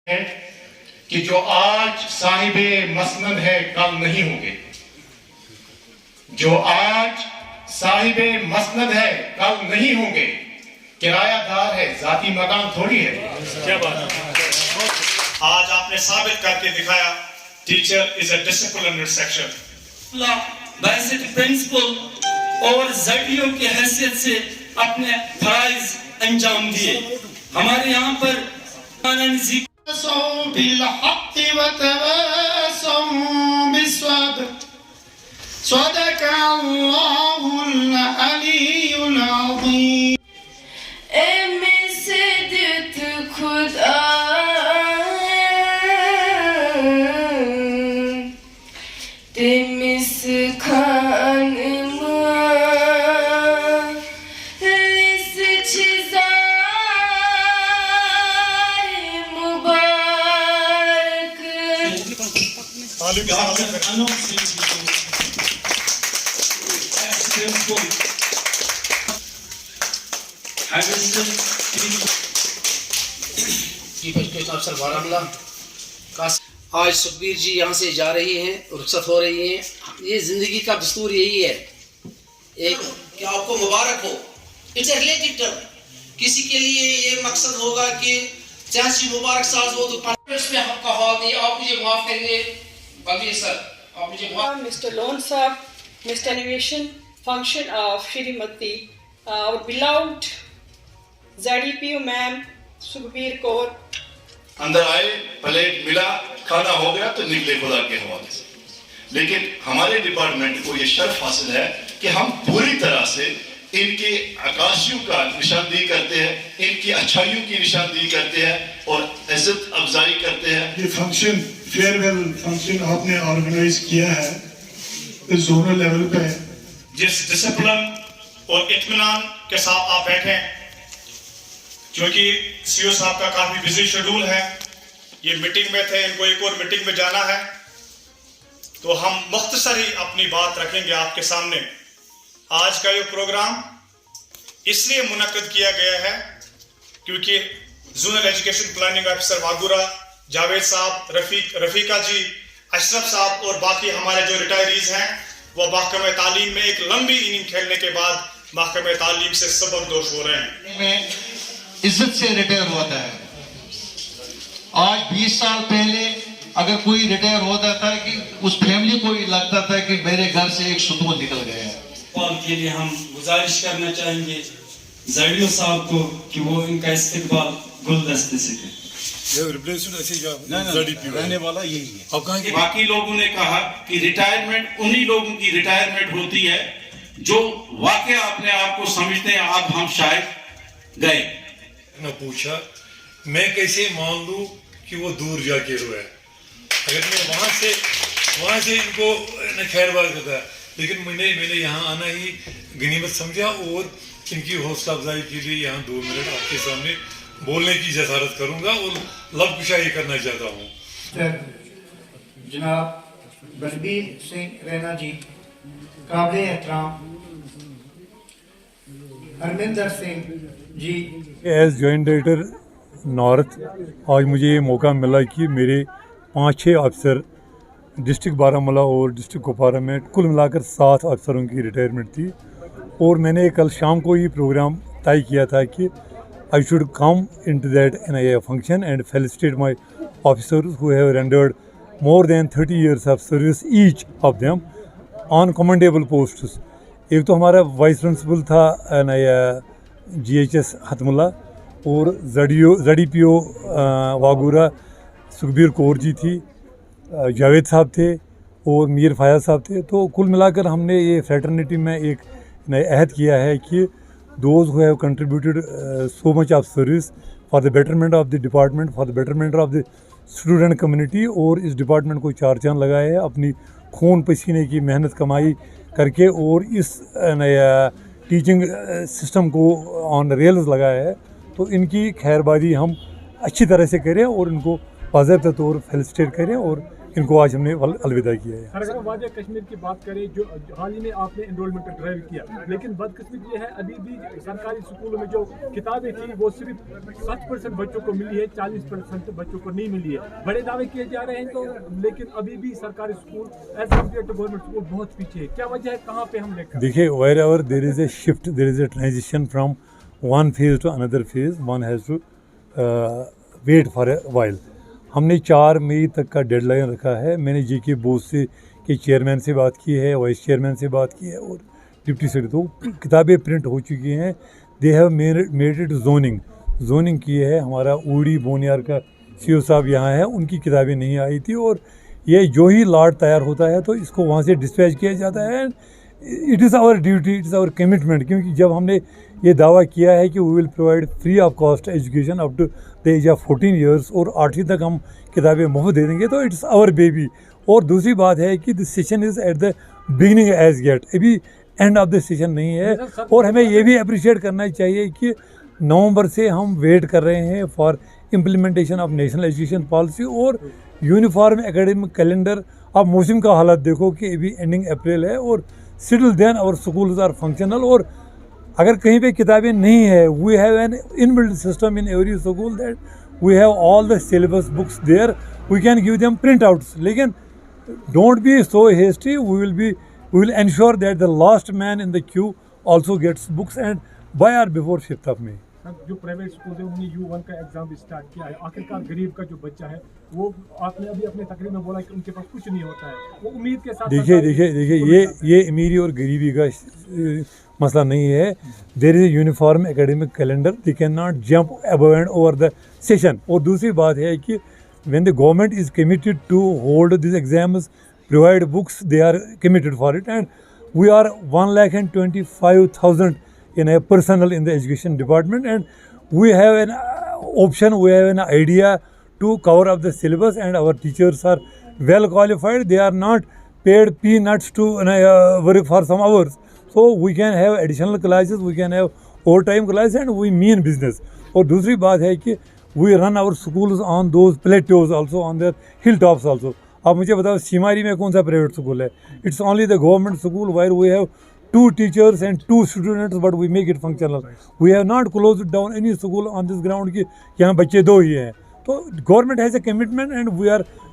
है कि जो आज साहिबे मसनद है कल नहीं होंगे। जो आज साहिबे मसनद है कल नहीं होंगे। किरायादार है, जाती मकान थोड़ी है। क्या बात है। आज आपने साबित करके दिखाया teacher is a disciplinary section. Basic principal और जड़ियों की हैसियत से अपने फराइज अंजाम दिए। हमारे यहाँ पर अफसर बारामूला आज सुखबीर जी यहाँ से जा रही हैं, रुखसत हो रही हैं। ये जिंदगी का दस्तूर यही है। एक कि आपको मुबारक हो, इट्स अ रिलेटिव टर्म। किसी के लिए ये मकसद होगा कि चाची मुबारक साज हो तो कॉन्फ्रेंस में आपका हॉल दिए। आप मुझे माफ करेंगे बलबीर सर, आप मुझे माफ। Mr. Lone Saab, Mr. Innovation function of Shrimati, our beloved ZDPO ma'am Sukhbir Kaur अंदर आए, प्लेट मिला, खाना हो गया तो निकले खुदा के हवाले से। लेकिन हमारे डिपार्टमेंट को ये शर्फ हासिल है कि हम पूरी तरह से इनकी आकाशियों का निशानदेही करते हैं, इनकी अच्छाइयों की निशानदेही करते हैं और इज्जत अफजाई करते हैं। ये फंक्शन फेयरवेल फंक्शन आपने ऑर्गेनाइज किया है इस जोनल लेवल पे। जिस डिसिप्लिन और इत्मीनान के साथ आप बैठे हैं, क्योंकि सीओ साहब का काफी बिजी शेड्यूल है, ये मीटिंग में थे, इनको एक और मीटिंग में जाना है, तो हम मुख्तसर ही अपनी बात रखेंगे आपके सामने। आज का ये प्रोग्राम इसलिए मुनक्किद किया गया है क्योंकि zonal education planning officer Wagoora, Javed साहब, रफीका जी, अशरफ साहब और बाकी हमारे जो रिटायरीज हैं वो महकमे तालीम में एक लंबी इनिंग खेलने के बाद महकमे तालीम से सबकदोश हो रहे हैं। इज्जत से रिटायर होता है। आज 20 साल पहले अगर कोई रिटायर होता था कि उस फैमिली को ही लगता था कि मेरे घर से एक सुतून निकल गया है। के लिए हम गुजारिश करना चाहेंगे जड़ियों साहब को कि वो इनका इस्तेकबाल गुलदस्ते से रहने वाला यही है। अब कहा कि बाकी लोगों ने कहा कि रिटायरमेंट उन्हीं लोगों की रिटायरमेंट होती है जो वाकई अपने आप को समझते हैं अब हम शायद गए। न पूछा मैं कैसे मान लूं कि वो दूर जाके रोए। अगर मैं वहां से इनको न खैरबाद करता, लेकिन मैंने यहाँ आना ही गनीमत समझा और इनकी हौसला अफजाई के लिए यहाँ 2 मिनट आपके सामने बोलने की जसारत करूंगा और लबकुशाई करना चाहता हूँ। जनाब बलबीर सिंह रैना जी, काबिल एहतराम Harminder Singh ji. As joint director north आज मुझे ये मौका मिला कि मेरे 5-6 अफसर डिस्ट्रिक्ट बारामूला और डिस्ट्रिक्ट कुपवारा में कुल मिलाकर 7 अफसरों की रिटायरमेंट थी और मैंने कल शाम को ये प्रोग्राम तय किया था कि I should come into that NIA function and felicitate my officers who have rendered more than 30 years of service, each of them on commendable posts. एक तो हमारा वाइस प्रिंसिपल था NIA GHS हतमुल्ला और ZDPO वागुरा सुखबीर कौर जी थी, जावेद साहब थे और मीर फायद साहब थे। तो कुल मिलाकर हमने ये फ्रेटर्निटी में एक अहद किया है कि those who have contributed so much of service for the betterment of the department, for the betterment of the student community, और इस डिपार्टमेंट को 4 चांद लगाए हैं अपनी खून पसीने की मेहनत कमाई करके और इस टीचिंग सिस्टम को ऑन रेल्स लगाया है। तो इनकी खैरबादी हम अच्छी तरह से करें और इनको बाज़ाब्ता तौर फेलिसिटेट करें और इनको आज हमने अलविदा किया है। अगर हम वादिया कश्मीर की बात करें, जो हाल ही में आपने एनरोलमेंट ड्राइव किया, लेकिन बदकिस्मती ये है अभी भी सरकारी स्कूलों में जो किताबें थी वो सिर्फ 60% बच्चों को मिली है, 40% बच्चों को नहीं मिली है। बड़े दावे किए जा रहे हैं तो, लेकिन अभी भी सरकारी school as compare to government school बहुत पीछे है। क्या वजह है, कहाँ पे हम लेकर? देखिए, wherever there is a shift, there is a transition from one phase to another phase, one has to wait for a while. हमने 4 मई तक का डेडलाइन रखा है। मैंने JK बोस से के चेयरमैन से बात की है, वाइस चेयरमैन से बात की है और डिप्टी सेक्रेटरी, तो किताबें प्रिंट हो चुकी हैं। They have made it zoning की है। हमारा ऊड़ी बोनियार का CO साहब यहाँ है, उनकी किताबें नहीं आई थी और ये जो ही लॉट तैयार होता है तो इसको वहाँ से डिस्पैच किया जाता है। It is our duty, it is our commitment, क्योंकि जब हमने ये दावा किया है कि we will provide free of cost education up to the age of 14 years और 8वीं तक हम किताबें मुफ्त दे देंगे, तो इट्स आवर बेबी। और दूसरी बात है कि this session is at the beginning as yet, अभी एंड ऑफ द सेशन नहीं है। और हमें ये भी अप्रिशिएट करना चाहिए कि नवंबर से हम वेट कर रहे हैं for implementation of national education policy और यूनिफॉर्म एकेडमिक कैलेंडर। अब मौसम का हालत देखो कि अभी एंडिंग अप्रैल है और still then our schools are functional. और अगर कहीं पे किताबें नहीं है, we have an inbuilt system in every school that we have all the syllabus books there, we can give them print outs. लेकिन don't be so hasty, we will ensure that the last man in the queue also gets books and by or before 5th of May। जो private school है उन्होंने U1 का exam start किया है। आखिरकार गरीब का जो बच्चा है वो, आपने अभी अपने तकरीर में बोला कि उनके पास कुछ नहीं होता है, वो उम्मीद के साथ। देखिए ये अमीरी और गरीबी का मसला नहीं है। There is a uniform academic calendar, they can not jump above and over the session. और दूसरी बात है कि when the government is committed to hold this exams, provide books, they are committed for it and we are 1,25,000 in a personnel in the education department, and we have an option, we have an idea to cover up the syllabus, and our teachers are well qualified. They are not paid peanuts to work for some hours, so we can have additional classes, we can have overtime classes, and we mean business. और दूसरी बात है कि we run our schools on those plateaus also, on their hilltops also. आप मुझे बताओ सीमारी में कौन सा प्राइवेट स्कूल है? It's only the government school where we have 2 teachers and 2 students, but we make it functional. We have not closed down any school on this ground कि यहाँ बच्चे 2 ही हैं। तो government has a commitment and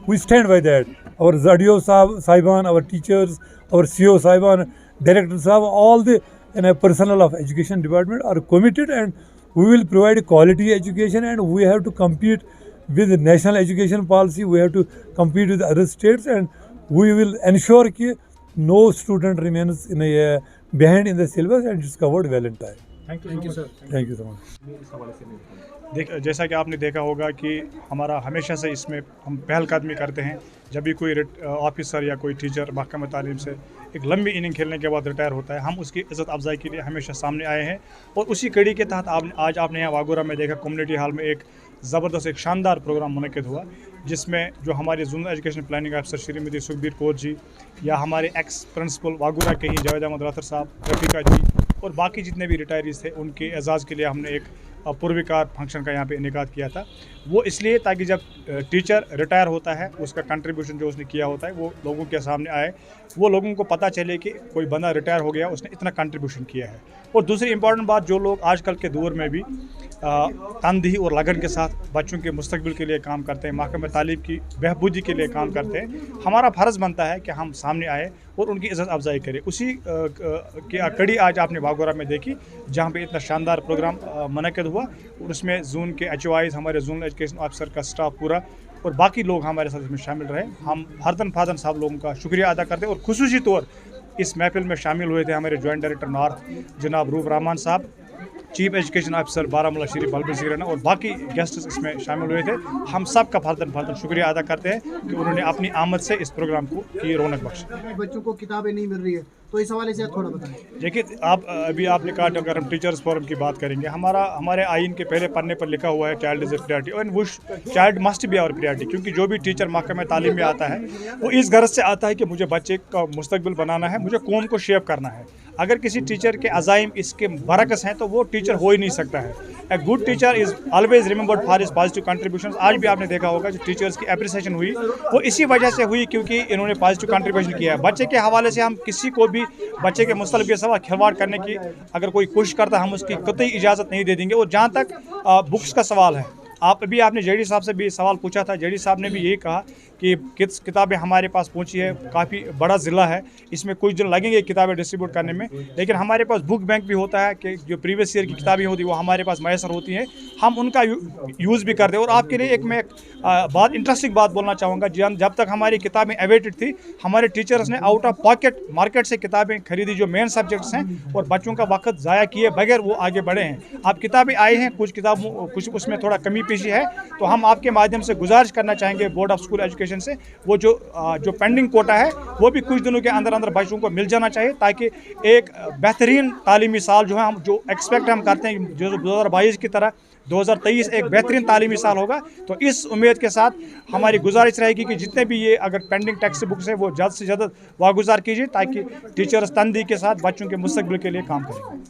we stand by that. Our ZDO साहिबान, our teachers, our CO साहिबान, director साहब, all the personnel of education department are committed, and we will provide quality education, and we have to compete with the national education policy. We have to compete with other states, and we will ensure कि no student remains behind in the syllabus and it's covered well in time. Thank you sir. Thank you so much. जैसा कि आपने देखा होगा कि हमारा हमेशा से इसमें हम पहलकदमी करते हैं। जब भी कोई ऑफिसर या कोई टीचर महकमा तालीम से एक लंबी इनिंग खेलने के बाद रिटायर होता है, हम उसकी इज़्ज़त अफजाई के लिए हमेशा सामने आए हैं। और उसी कड़ी के तहत आज आपने यहाँ वागोरा में देखा, कम्युनिटी हॉल में एक ज़बरदस्त, एक शानदार प्रोग्राम मुनक़िद हुआ, जिसमें जो हमारे zonal education planning officer Shrimati Sukhbir Kaur ji, या हमारे एक्स प्रिंसिपल वागोरा के ही जावेद अहमद राथर साहब, रफ़ीका जी और बाकी जितने भी रिटायरीज़ थे, उनके एजाज़ के लिए हमने एक पूर्विकार फंक्शन का यहाँ पे इनेकाद किया था। वो इसलिए ताकि जब टीचर रिटायर होता है, उसका कंट्रीब्यूशन जो उसने किया होता है वो लोगों के सामने आए, वो लोगों को पता चले कि कोई बंदा रिटायर हो गया, उसने इतना कंट्रीब्यूशन किया है। और दूसरी इंपॉर्टेंट बात, जो लोग आजकल के दौर में भी तनदेही और लगन के साथ बच्चों के मुस्तकबिल के लिए काम करते हैं, महकमा तालीम की बहबूदी के लिए काम करते हैं, हमारा फ़र्ज़ बनता है कि हम सामने आए और उनकी इज़्ज़त अफजाई करें। उसी की कड़ी आज आपने वागोरा में देखी, जहाँ पे इतना शानदार प्रोग्राम मुनक़िद हुआ, और उसमें जोन के HOIs, हमारे जोनल एजुकेशन ऑफिसर का स्टाफ पूरा और बाकी लोग हमारे साथ इसमें शामिल रहे। हम फर्दन फादन साहब लोगों का शुक्रिया अदा करते हैं। और खुसूसी तौर इस महफिल में शामिल हुए थे हमारे जॉइंट डायरेक्टर नॉर्थ जनाब रूफ रहमान साहब, चीफ एजुकेशन ऑफिसर बारामूला शरीफ बलबीर सिगरना और बाकी गेस्ट्स इसमें शामिल हुए थे। हम सब का फर्दन शुक्रिया अदा करते हैं कि उन्होंने अपनी आमद से इस प्रोग्राम को की रौनक बख्शी। बच्चों को किताबें नहीं मिल रही है, तो इस हवाले से थोड़ा बताएं। देखिए, अभी आपने कहा, अगर हम टीचर्स फोरम की बात करेंगे, हमारे आइन के पहले पन्ने पर लिखा हुआ है चाइल्ड इज़ ए प्रायोरिटी, और वो child must be our priority, क्योंकि जो भी टीचर महकमा तालीम में आता है वो इस गर्ज से आता है कि मुझे बच्चे का मुस्तकबिल बनाना है, मुझे कौम को शेप करना है। अगर किसी टीचर के अज़ाइम इसके बरकस हैं तो वो टीचर टीचर हो ही नहीं सकता है। A good teacher is always remembered for his positive contributions. आज भी आपने देखा होगा जो टीचर्स की अप्रिसिएशन हुई वो इसी वजह से हुई क्योंकि इन्होंने पॉजिटिव कंट्रीब्यूशन किया है। बच्चे के हवाले से हम किसी को भी बच्चे के मुस्तक़बिल के साथ खिलवाड़ करने की अगर कोई कोशिश करता है हम उसकी कतई इजाज़त नहीं दे देंगे। और जहाँ तक बुक्स का सवाल है, आपने जेडी साहब से भी सवाल पूछा था, जेडी साहब ने भी यही कहा कि किताबें हमारे पास पहुंची है, काफ़ी बड़ा ज़िला है, इसमें कुछ दिन लगेंगे किताबें डिस्ट्रीब्यूट करने में, लेकिन हमारे पास बुक बैंक भी होता है कि जो प्रीवियस ईयर की किताबें होती हैं वो हमारे पास मैसर होती हैं, हम उनका यूज़ भी करते हैं। और आपके लिए मैं बात इंटरेस्टिंग बात बोलना चाहूँगा, जब तक हमारी किताबें अवेटेड थी हमारे टीचर्स ने आउट ऑफ पॉकेट मार्केट से किताबें खरीदी जो मेन सब्जेक्ट्स हैं, और बच्चों का वक्त ज़ाया किए बगैर वो आगे बढ़े हैं। अब किताबें आई हैं, कुछ उसमें थोड़ा कमी पेशी है, तो हम आपके माध्यम से गुजारिश करना चाहेंगे बोर्ड ऑफ स्कूल एजुकेशन से वो जो पेंडिंग कोटा है वो भी कुछ दिनों के अंदर अंदर बच्चों को मिल जाना चाहिए, ताकि एक बेहतरीन तालीमी साल जो है हम जो एक्सपेक्ट हम करते हैं जो 2022 की तरह 2023 एक बेहतरीन तालीमी साल होगा। तो इस उम्मीद के साथ हमारी गुजारिश रहेगी कि जितने भी ये अगर पेंडिंग टेक्स्ट बुक्स है वो जल्द से जल्द वागुजार कीजिए, ताकि टीचर्स तनदीही के साथ बच्चों के मुस्तकबिल के लिए काम करें।